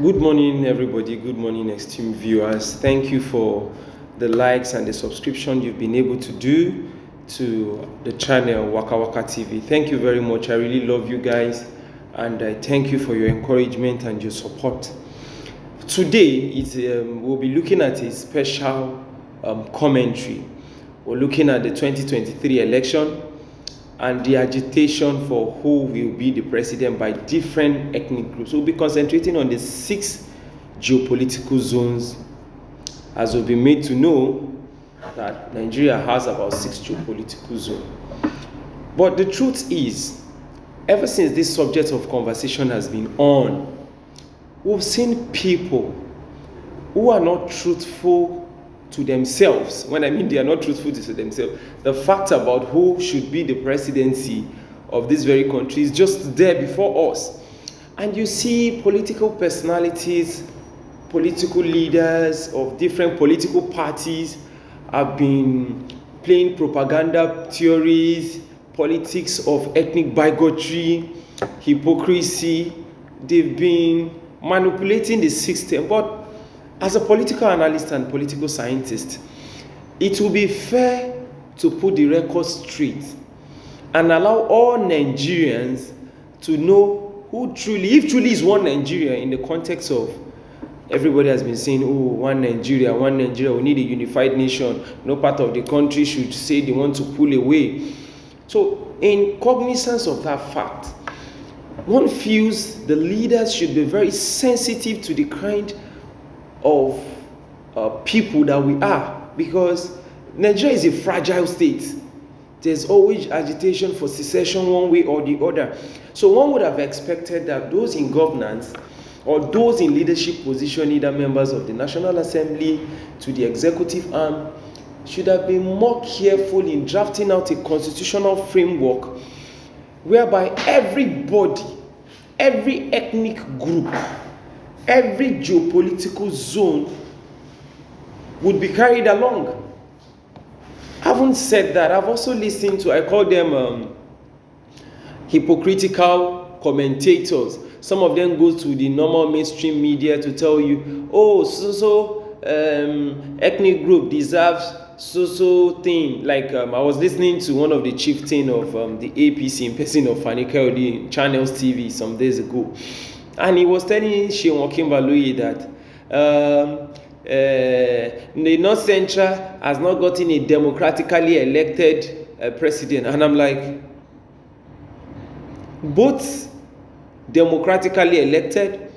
Good morning, everybody. Good morning, esteemed viewers. Thank you for the likes and the subscription you've been able to do to the channel Wakawaka TV. Thank you very much. I really love you guys, and I thank you for your encouragement and your support. Today, we'll be looking at a special commentary. We're looking at the 2023 election and the agitation for who will be the president by different ethnic groups. We'll be concentrating on the 6 geopolitical zones, as we've been made to know that Nigeria has about 6 geopolitical zones. But the truth is, ever since this subject of conversation has been on, we've seen people who are not truthful to themselves. When I mean they are not truthful to themselves, the fact about who should be the presidency of this very country is just there before us. And you see political personalities, political leaders of different political parties have been playing propaganda theories, politics of ethnic bigotry, hypocrisy. They've been manipulating the system. But as a political analyst and political scientist, it will be fair to put the record straight and allow all Nigerians to know who truly, if truly is one Nigeria, in the context of everybody has been saying, oh, one Nigeria, we need a unified nation. No part of the country should say they want to pull away. So in cognizance of that fact, one feels the leaders should be very sensitive to the kind of people that we are, because Nigeria is a fragile state. There's always agitation for secession one way or the other. So one would have expected that those in governance or those in leadership position, either members of the National Assembly to the executive arm, should have been more careful in drafting out a constitutional framework whereby everybody, every ethnic group, every geopolitical zone would be carried along. Having said that, I've also listened to, I call them hypocritical commentators. Some of them go to the normal mainstream media to tell you, oh, ethnic group deserves so thing. Like I was listening to one of the chieftain of the APC in person of Fanika Odi Channels TV some days ago. And he was telling Sheon Kimberley that the North Central has not gotten a democratically elected president. And I'm like, both democratically elected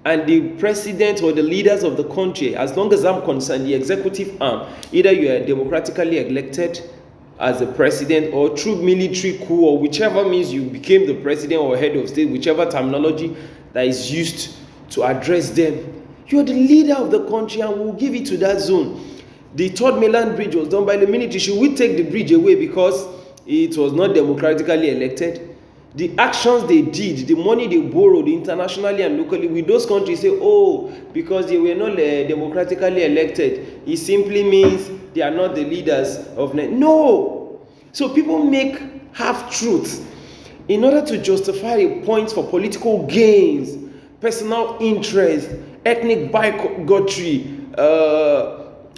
and the president or the leaders of the country, as long as I'm concerned, the executive arm, either you are democratically elected as a president or through military coup or whichever means you became the president or head of state, whichever terminology that is used to address them, you are the leader of the country and we'll give it to that zone. The third mainland bridge was done by the military. Should we take the bridge away because it was not democratically elected? The actions they did, the money they borrowed internationally and locally, with those countries say, oh, because they were not democratically elected, it simply means they are not the leaders of No. So people make half-truths in order to justify a point for political gains, personal interest, ethnic bigotry,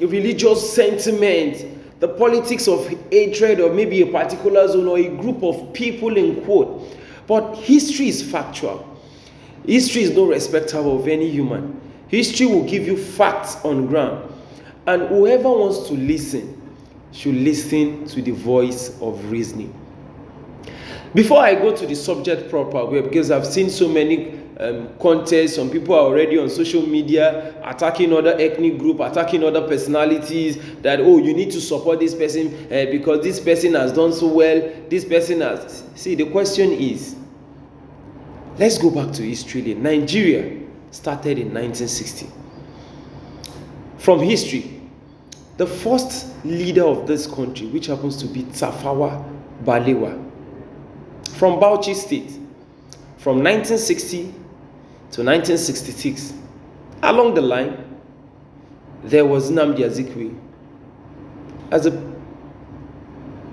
religious sentiment, the politics of hatred of maybe a particular zone or a group of people in quote. But history is factual. History is no respecter of any human. History will give you facts on ground. And whoever wants to listen should listen to the voice of reasoning. Before I go to the subject proper, because I've seen so many contests, some people are already on social media attacking other ethnic group, attacking other personalities, that, oh, you need to support this person because this person has done so well, this person has... See, the question is, let's go back to history. Nigeria started in 1960. From history, the first leader of this country, which happens to be Tafawa Balewa, from Bauchi State, from 1960 to 1966. Along the line, there was Nnamdi Azikiwe.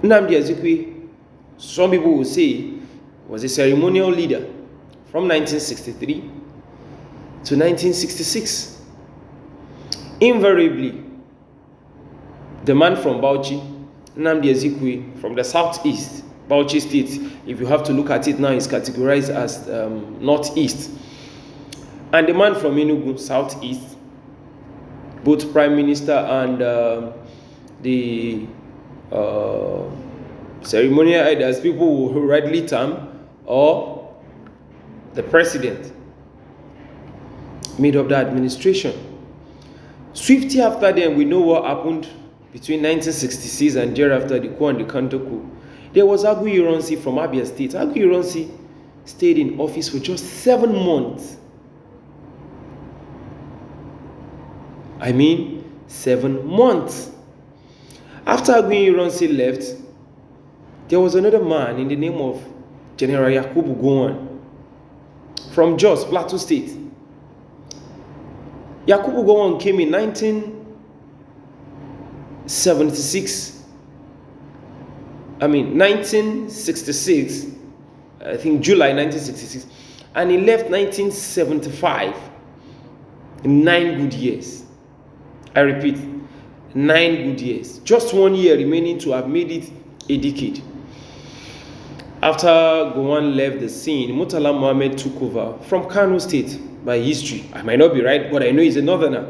Nnamdi Azikiwe, some people will say, was a ceremonial leader from 1963 to 1966. Invariably, the man from Bauchi, Nnamdi Ezekwe, from the southeast, Bauchi State, if you have to look at it now, is categorized as northeast. And the man from Enugu, southeast, both prime minister and the ceremonial elders, people who rightly term, or the president, made up the administration. Swiftly after them, we know what happened between 1966 and thereafter, the coup and the counter coup. There was Agu Ironsi from Abia State. Agu Ironsi stayed in office for just 7 months. I mean, 7 months. After Agu Ironsi left, there was another man in the name of General Yakubu Gowon from Jos, Plateau State. Yakubu Gowon came in 1966, I think July 1966, and he left 1975, in 9 good years. I repeat, 9 good years. Just 1 year remaining to have made it a decade. After Gowon left the scene, Murtala Mohammed took over from Kano State. By history, I might not be right, but I know he's a northerner.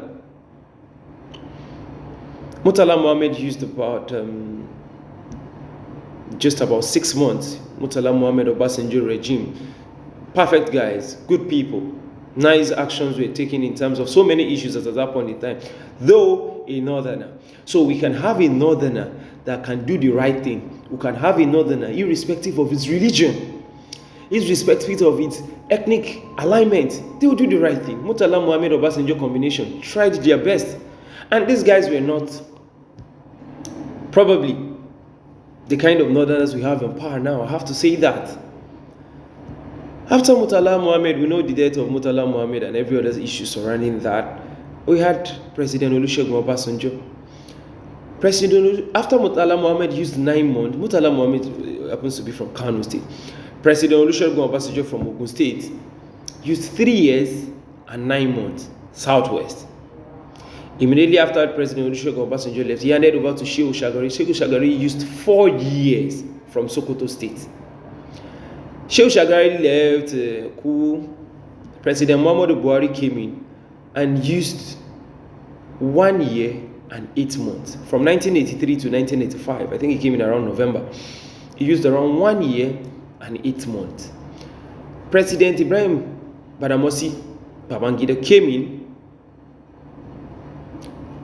Murtala Mohammed used just about 6 months. Murtala Mohammed Obasanjo regime, perfect guys, good people, nice actions were taken in terms of so many issues at that point in time, though a northerner. So we can have a northerner that can do the right thing. We can have a northerner irrespective of his religion, irrespective of its ethnic alignment. They will do the right thing. Murtala Mohammed Obasanjo combination tried their best, and these guys were not probably the kind of northerners we have in power now. I have to say that. After Murtala Mohammed, we know the death of Murtala Mohammed and every other issue surrounding that. We had President Olusegun Obasanjo. After Murtala Mohammed used 9 months, Murtala Mohammed happens to be from Kano State. President Olusegun Obasanjo from Ogun State used 3 years and 9 months, Southwest. Immediately after President Olusegun Obasanjo left, he handed over to Shehu Shagari. Shehu Shagari used 4 years from Sokoto State. Shehu Shagari left, President Muhammadu Buhari came in and used 1 year and 8 months. From 1983 to 1985, I think he came in around November. He used around 1 year and 8 months. President Ibrahim Badamasi Babangida came in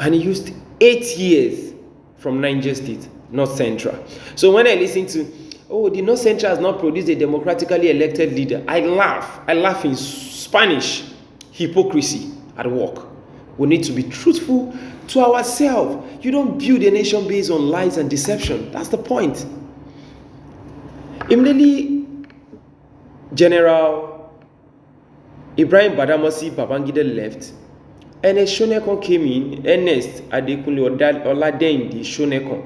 and he used 8 years from Niger State, North Central. So when I listen to, oh, the North Central has not produced a democratically elected leader, I laugh. I laugh in Spanish. Hypocrisy at work. We need to be truthful to ourselves. You don't build a nation based on lies and deception. That's the point. Immediately, General Ibrahim Badamasi Babangida left, and Shonekon came in. Ernest Adekunle Oladendi Shonekon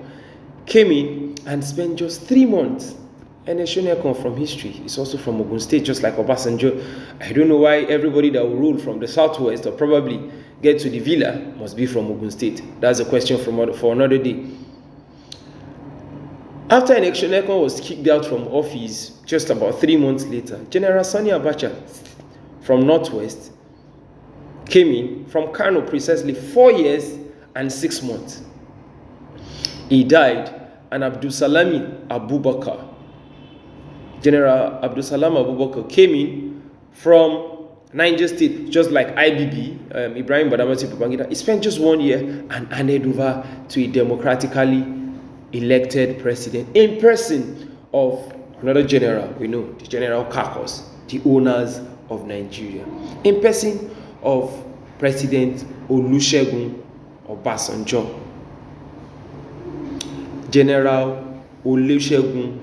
came in and spent just 3 months. And Shonekon from history is also from Ogun State, just like Obasanjo. I don't know why everybody that will rule from the southwest or probably get to the villa must be from Ogun State. That's a question for another day. After Shonekon was kicked out from office, just about 3 months later, General Sani Abacha from Northwest came in from Kano, precisely 4 years and 6 months. He died, and Abdulsalami Abubakar, General Abdulsalam Abubakar, came in from Niger State, just like IBB, Ibrahim Badamasi Babangida. He spent just 1 year and handed over to a democratically elected president in person of another general we know, the General Kakos, the owners of Nigeria, in person of President Olusegun Obasanjo. General Olusegun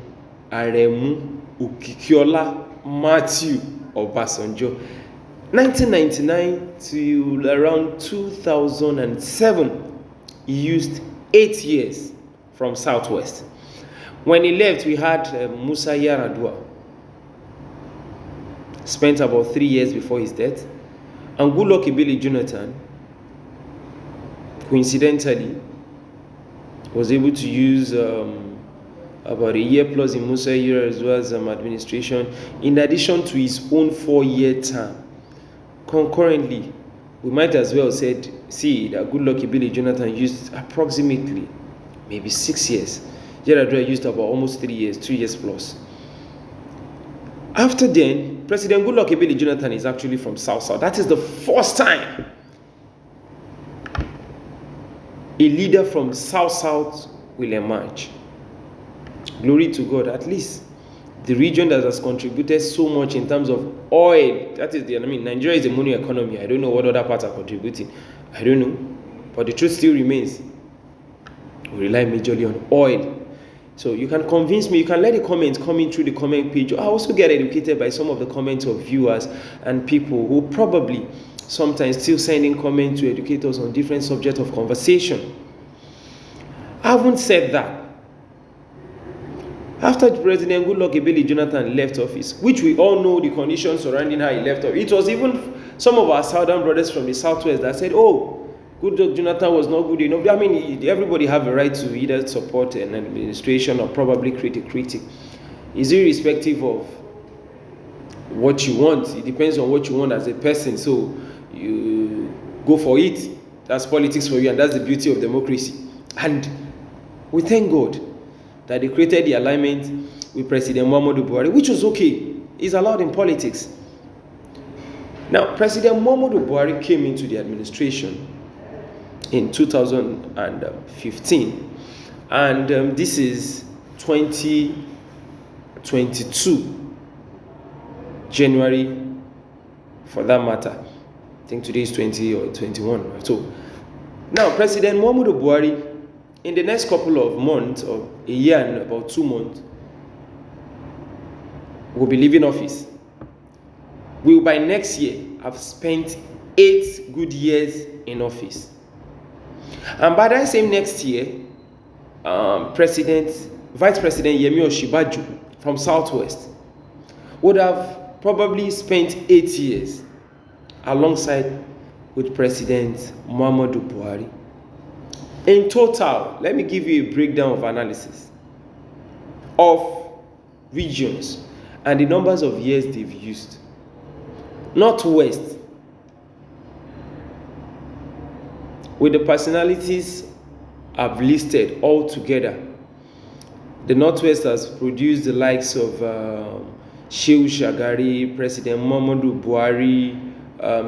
Aremu Okikiola Matthew Obasanjo. 1999 to around 2007, he used 8 years from Southwest. When he left, we had Musa Yaradua. Spent about 3 years before his death. And Goodluck Ebele Jonathan, coincidentally, was able to use about a year plus in Musa year as well as administration, in addition to his own 4-year term. Concurrently, we might as well see that Goodluck Ebele Jonathan used approximately maybe 6 years. Yar'Adua used about almost 3 years, 2 years plus. After then, President Goodluck Ebele Jonathan is actually from South. That is the first time a leader from South will emerge. Glory to God. At least the region that has contributed so much in terms of oil. That is Nigeria is a money economy. I don't know what other parts are contributing. I don't know. But the truth still remains. We rely majorly on oil. So you can convince me, you can let the comments come in through the comment page. I also get educated by some of the comments of viewers and people who probably sometimes still sending comments to educate us on different subjects of conversation. I haven't said that. After President Goodluck Ebele Jonathan left office, which we all know the conditions surrounding how he left office, it was even some of our southern brothers from the southwest that said, oh, Goodluck Jonathan was not good enough. I mean, everybody have a right to either support an administration or probably create a critic. It's irrespective of what you want. It depends on what you want as a person. So you go for it. That's politics for you, and that's the beauty of democracy. And we thank God that they created the alignment with President Muhammadu Buhari, which was okay. It's allowed in politics. Now, President Muhammadu Buhari came into the administration in 2015, and this is 2022, January, for that matter. I think today is 20 or 21. So, now President Muhammadu Buhari, in the next couple of months, or a year and about 2 months, will be leaving office. We will by next year have spent 8 good years in office. And by that same next year, Vice President Yemi Osinbajo from Southwest would have probably spent 8 years alongside with President Muhammadu Buhari. In total, let me give you a breakdown of analysis of regions and the numbers of years they've used. Northwest, with the personalities I've listed all together, the Northwest has produced the likes of Shehu Shagari, President Muhammadu Buhari,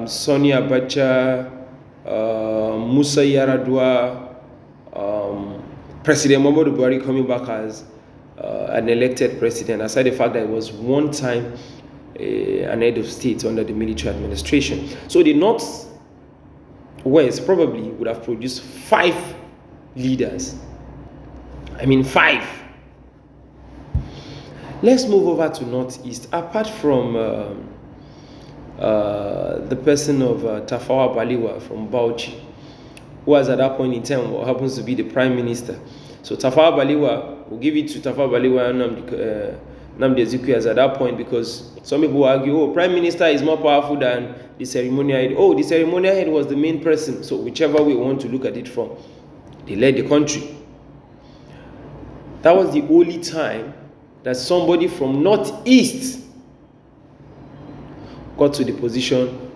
Sani Abacha, Musa Yar'Adua, President Muhammadu Buhari coming back as an elected president, aside the fact that it was one time an head of state under the military administration. So the Northwest probably would have produced 5 leaders. I mean 5. Let's move over to Northeast. Apart from the person of Tafawa Balewa from Bauchi, who was at that point in time what happens to be the prime minister. So Tafawa Balewa, we'll give it to Tafawa Balewa and Nnamdi Ezekwe at that point, because some people argue, oh, prime minister is more powerful than the ceremonial head. Oh, the ceremonial head was the main person. So whichever way we want to look at it from, they led the country. That was the only time that somebody from Northeast got to the position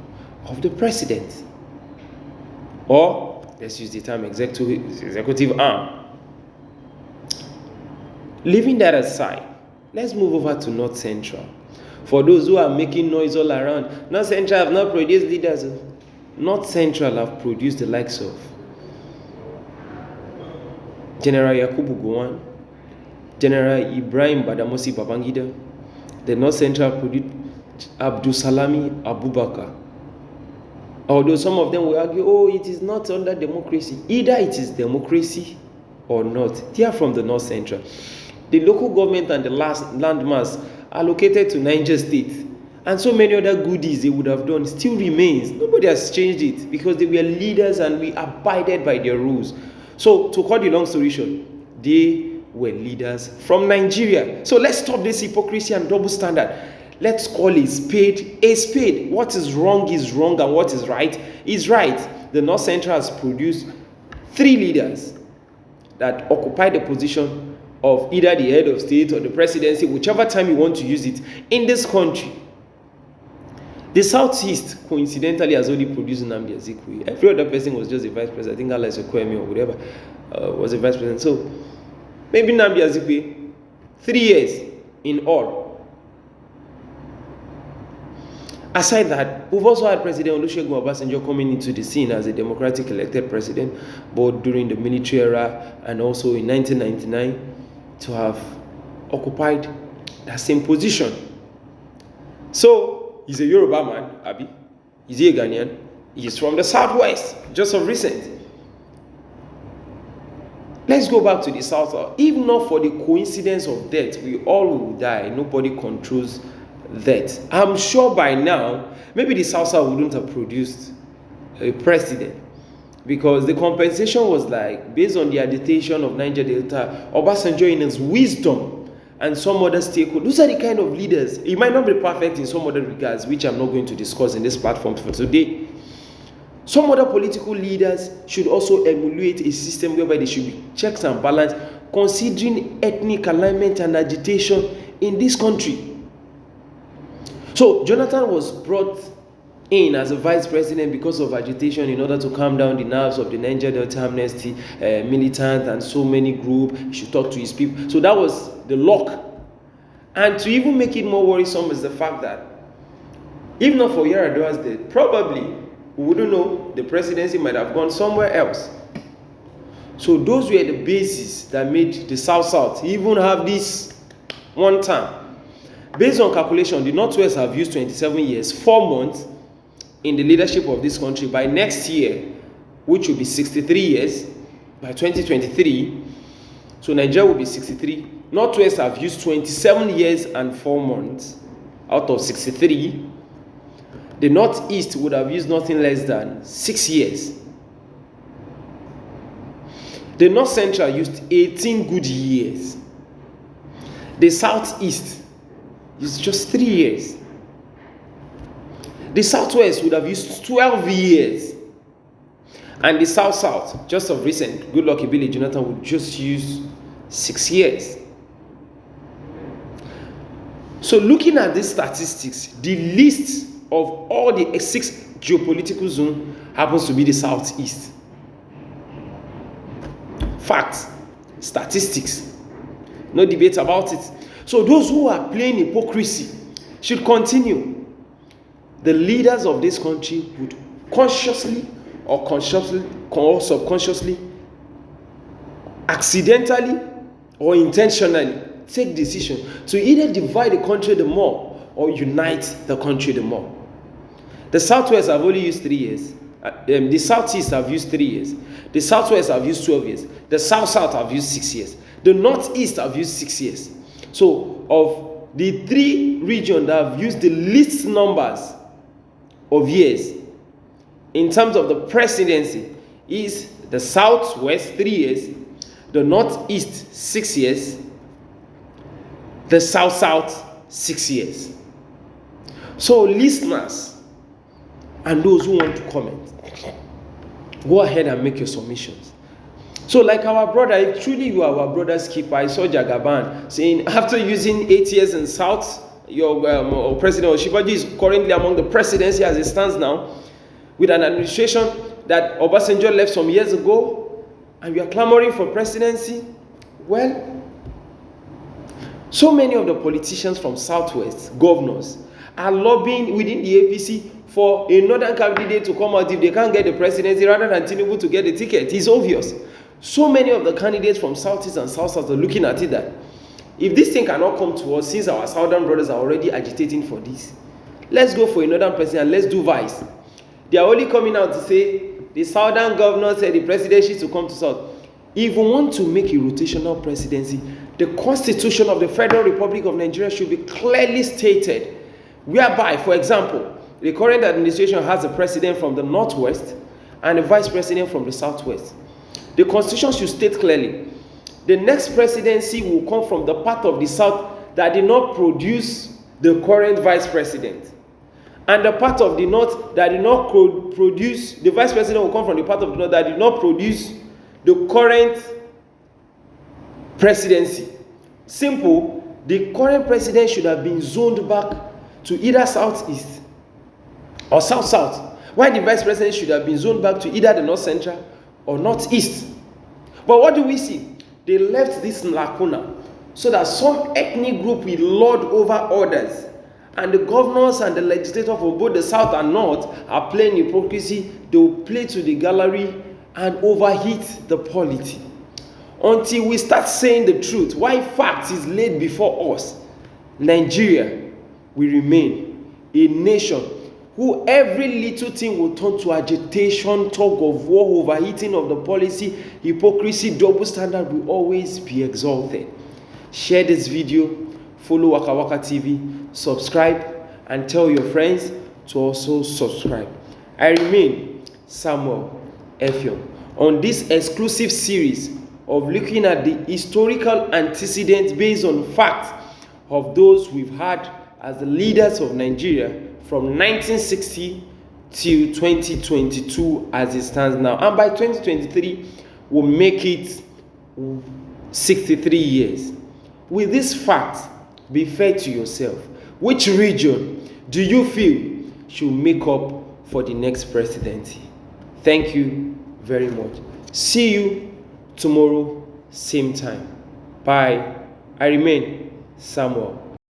of the president, or let's use the term executive arm. Leaving that aside, let's move over to North Central. For those who are making noise all around, North Central have not produced leaders. North Central have produced the likes of General Yakubu Gowon, General Ibrahim Badamasi Babangida. The North Central produced Abdul Salami Abubakar. Although some of them will argue, oh, it is not under democracy. Either it is democracy or not. They are from the North Central. The local government and the landmass allocated to Niger State and so many other goodies they would have done still remains. Nobody has changed it because they were leaders and we abided by their rules. So to cut the long story short, they were leaders from Nigeria. So let's stop this hypocrisy and double standard. Let's call a spade a spade. What is wrong, and what is right is right. The North Central has produced 3 leaders that occupy the position of either the head of state or the presidency, whichever time you want to use it, in this country. The Southeast, coincidentally, has only produced Nnamdi Azikiwe. Every other person was just a vice president. I think Alex Okwemi or whatever was a vice president. So maybe Nnamdi Azikiwe, 3 years in all. Aside that, we've also had President Olusegun Obasanjo coming into the scene as a democratic elected president, both during the military era and also in 1999, to have occupied that same position. So, he's a Yoruba man, Abi. Is he a Ghanaian? He's from the Southwest, just of recent. Let's go back to the South. If not for the coincidence of death, we all will die. Nobody controls that. I'm sure by now, maybe the South wouldn't have produced a president, because the compensation was like, based on the agitation of Niger Delta, Obasanjo in his wisdom and some other stakeholders. Those are the kind of leaders. It might not be perfect in some other regards, which I'm not going to discuss in this platform for today. Some other political leaders should also emulate a system whereby there should be checks and balance, considering ethnic alignment and agitation in this country. So Jonathan was brought in as a vice president because of agitation, in order to calm down the nerves of the Niger Delta Amnesty militant and so many groups. He should talk to his people. So that was the lock. And to even make it more worrisome is the fact that if not for Yar'Adua's death, probably we wouldn't know, the presidency might have gone somewhere else. So those were the bases that made the South even have this one term. Based on calculation, the Northwest have used 27 years, 4 months in the leadership of this country. By next year, which will be 63 years, by 2023, so Nigeria will be 63. Northwest have used 27 years and 4 months out of 63. The Northeast would have used nothing less than 6 years. The North Central used 18 good years. The Southeast is just 3 years. The Southwest would have used 12 years. And the South, just of recent, good lucky Billy Jonathan would just use 6 years. So looking at these statistics, the list of all the 6 geopolitical zones happens to be the Southeast. Facts, statistics, no debate about it. So those who are playing hypocrisy should continue. The leaders of this country would consciously or subconsciously, accidentally or intentionally take decision to either divide the country the more or unite the country the more. The Southwest have only used 3 years. The Southeast have used 3 years. The Southwest have used 12 years. The South have used 6 years. The Northeast have used 6 years. So of the 3 regions that have used the least numbers of years in terms of the presidency is the Southwest 3 years, the Northeast 6 years, the South 6 years. So listeners and those who want to comment, go ahead and make your submissions. So like our brother, if truly you are our brother's keeper, I saw Jagaban saying after using 8 years in South, your President Oshibaji is currently among the presidency as it stands now, with an administration that Obasanjo left some years ago, and we are clamoring for presidency. Well, so many of the politicians from Southwest, governors, are lobbying within the APC for a northern candidate to come out if they can't get the presidency rather than Tinubu to get the ticket. It's obvious. So many of the candidates from Southeast and South are looking at it that if this thing cannot come to us, since our southern brothers are already agitating for this, let's go for a northern president, let's do vice. They are only coming out to say the southern governor said the presidency to come to South. If we want to make a rotational presidency, the Constitution of the Federal Republic of Nigeria should be clearly stated, whereby, for example, the current administration has a president from the Northwest and a vice president from the Southwest. The Constitution should state clearly, the next presidency will come from the part of the South that did not produce the current vice president. And the part of the north that did not produce, the vice president will come from the part of the north that did not produce the current presidency. Simple, the current president should have been zoned back to either southeast or south-south, while the vice president should have been zoned back to either the north-central or northeast. But what do we see? They left this lacuna so that some ethnic group will lord over others. And the governors and the legislators from both the south and north are playing hypocrisy. They will play to the gallery and overheat the polity. Until we start saying the truth, why fact is laid before us, Nigeria will remain a nation who every little thing will turn to agitation, tug of war, overheating of the policy, hypocrisy, double standard will always be exalted. Share this video, follow Wakawaka TV, subscribe, and tell your friends to also subscribe. I remain Samuel Effiong on this exclusive series of looking at the historical antecedents based on facts of those we've had as the leaders of Nigeria from 1960 till 2022 as it stands now. And by 2023, we'll make it 63 years. With this fact, be fair to yourself. Which region do you feel should make up for the next presidency? Thank you very much. See you tomorrow, same time. Bye. I remain Samuel